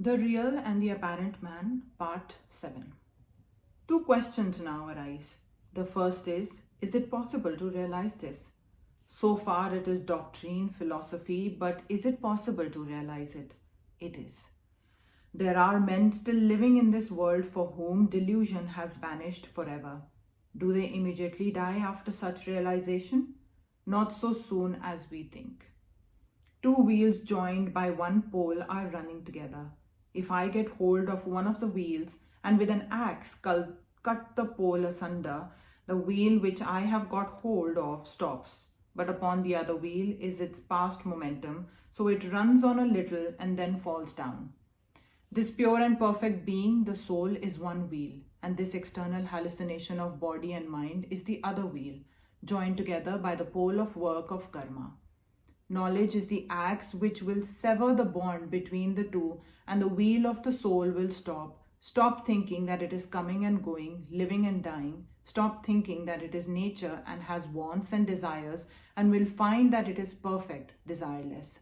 The Real and the Apparent Man, Part 7. Two questions now arise. The first is it possible to realize this? So far, it is doctrine, philosophy, but is it possible to realize it? It is. There are men still living in this world for whom delusion has vanished forever. Do they immediately die after such realization? Not so soon as we think. Two wheels joined by one pole are running together. If I get hold of one of the wheels and with an axe cut the pole asunder, the wheel which I have got hold of stops. But upon the other wheel is its past momentum, so it runs on a little and then falls down. This pure and perfect being, the soul, is one wheel, and this external hallucination of body and mind is the other wheel, joined together by the pole of work of karma. Knowledge is the axe which will sever the bond between the two, and the wheel of the soul will stop. Stop thinking that it is coming and going, living and dying. Stop thinking that it is nature and has wants and desires, and will find that it is perfect, desireless.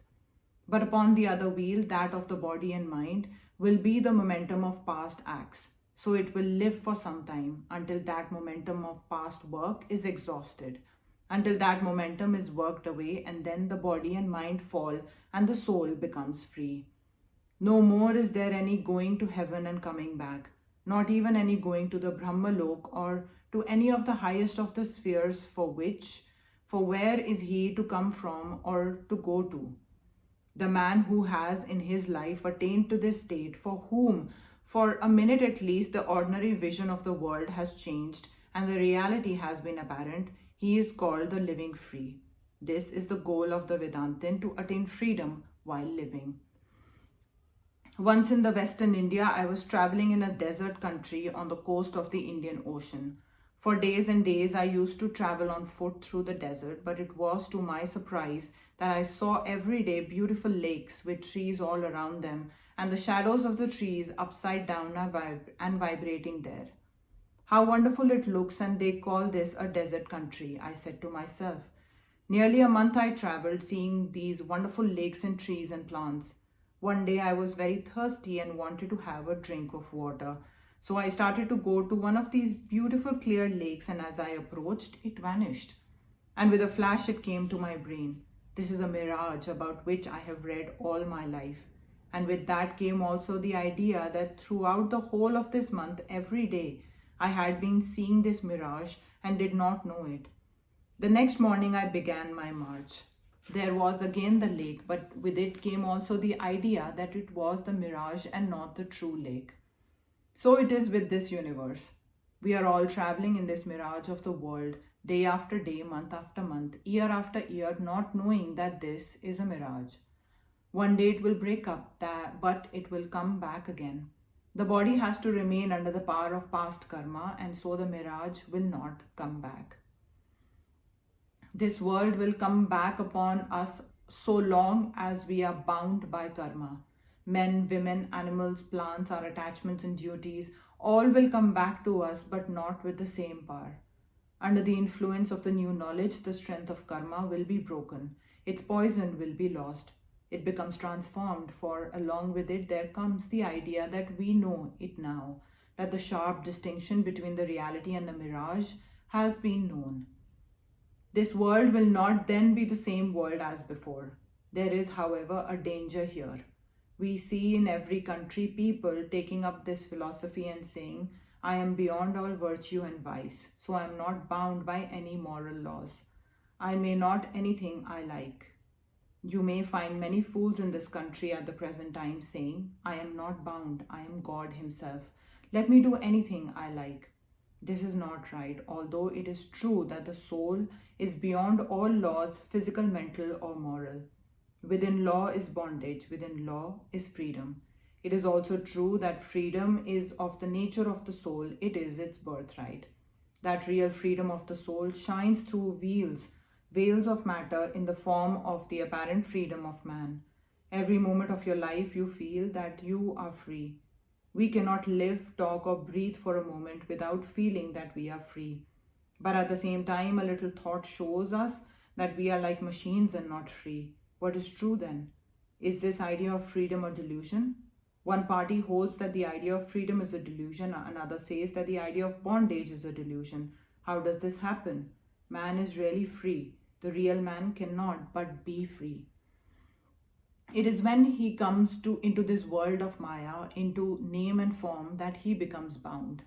But upon the other wheel, that of the body and mind, will be the momentum of past acts. So it will live for some time until that momentum of past work is exhausted, until that momentum is worked away, and then the body and mind fall and the soul becomes free. No more is there any going to heaven and coming back, not even any going to the Brahmalok or to any of the highest of the spheres, for where is he to come from or to go to? The man who has in his life attained to this state, for whom, for a minute at least, the ordinary vision of the world has changed and the reality has been apparent, he is called the living free. This is the goal of the Vedantin, to attain freedom while living. Once in the Western India, I was traveling in a desert country on the coast of the Indian Ocean. For days and days, I used to travel on foot through the desert, but it was to my surprise that I saw every day beautiful lakes with trees all around them, and the shadows of the trees upside down and vibrating there. How wonderful it looks, and they call this a desert country, I said to myself. Nearly a month I traveled, seeing these wonderful lakes and trees and plants. One day I was very thirsty and wanted to have a drink of water. So I started to go to one of these beautiful clear lakes, and as I approached, it vanished. And with a flash it came to my brain. This is a mirage about which I have read all my life. And with that came also the idea that throughout the whole of this month, every day, I had been seeing this mirage and did not know it. The next morning I began my march. There was again the lake, but with it came also the idea that it was the mirage and not the true lake. So it is with this universe. We are all traveling in this mirage of the world, day after day, month after month, year after year, not knowing that this is a mirage. One day it will break up, but it will come back again. The body has to remain under the power of past karma, and so the mirage will not come back. This world will come back upon us so long as we are bound by karma. Men, women, animals, plants, our attachments and duties, all will come back to us, but not with the same power. Under the influence of the new knowledge, the strength of karma will be broken. Its poison will be lost. It becomes transformed, for along with it there comes the idea that we know it now, that the sharp distinction between the reality and the mirage has been known. This world will not then be the same world as before. There is, however, a danger here. We see in every country people taking up this philosophy and saying, I am beyond all virtue and vice, so I am not bound by any moral laws. I may not anything I like. You may find many fools in this country at the present time saying, I am not bound, I am God Himself. Let me do anything I like. This is not right, although it is true that the soul is beyond all laws, physical, mental, or moral. Within law is bondage, within law is freedom. It is also true that freedom is of the nature of the soul, it is its birthright. That real freedom of the soul shines through veils of matter in the form of the apparent freedom of man. Every moment of your life you feel that you are free. We cannot live, talk, or breathe for a moment without feeling that we are free. But at the same time, a little thought shows us that we are like machines and not free. What is true then? Is this idea of freedom a delusion? One party holds that the idea of freedom is a delusion, another says that the idea of bondage is a delusion. How does this happen? Man is really free. The real man cannot but be free. It is when he comes into this world of Maya, into name and form, that he becomes bound.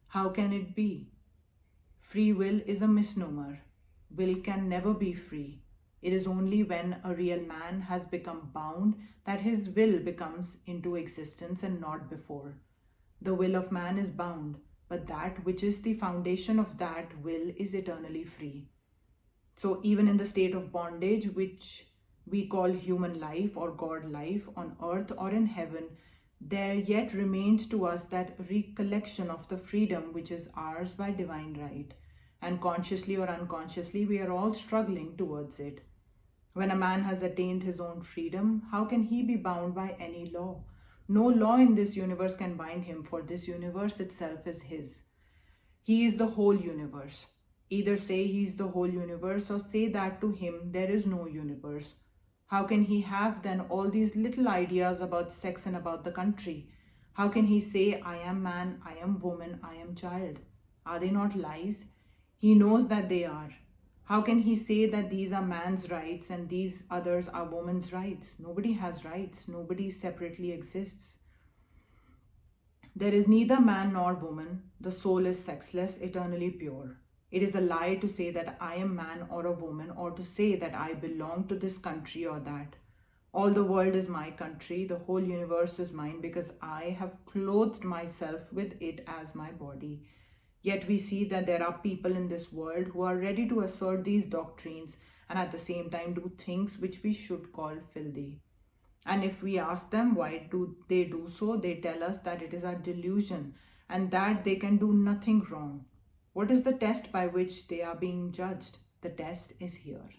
How can it be? Free will is a misnomer. Will can never be free. It is only when a real man has become bound that his will becomes into existence and not before. The will of man is bound, but that which is the foundation of that will is eternally free. So, even in the state of bondage, which we call human life or God life on earth or in heaven, there yet remains to us that recollection of the freedom which is ours by divine right. And consciously or unconsciously, we are all struggling towards it. When a man has attained his own freedom, how can he be bound by any law? No law in this universe can bind him, for this universe itself is his. He is the whole universe. Either say he is the whole universe or say that to him there is no universe. How can he have then all these little ideas about sex and about the country? How can he say, I am man, I am woman, I am child? Are they not lies? He knows that they are. How can he say that these are man's rights and these others are woman's rights? Nobody has rights. Nobody separately exists. There is neither man nor woman. The soul is sexless, eternally pure. It is a lie to say that I am man or a woman, or to say that I belong to this country or that. All the world is my country. The whole universe is mine because I have clothed myself with it as my body. Yet we see that there are people in this world who are ready to assert these doctrines and at the same time do things which we should call filthy. And if we ask them why do they do so, they tell us that it is a delusion and that they can do nothing wrong. What is the test by which they are being judged? The test is here.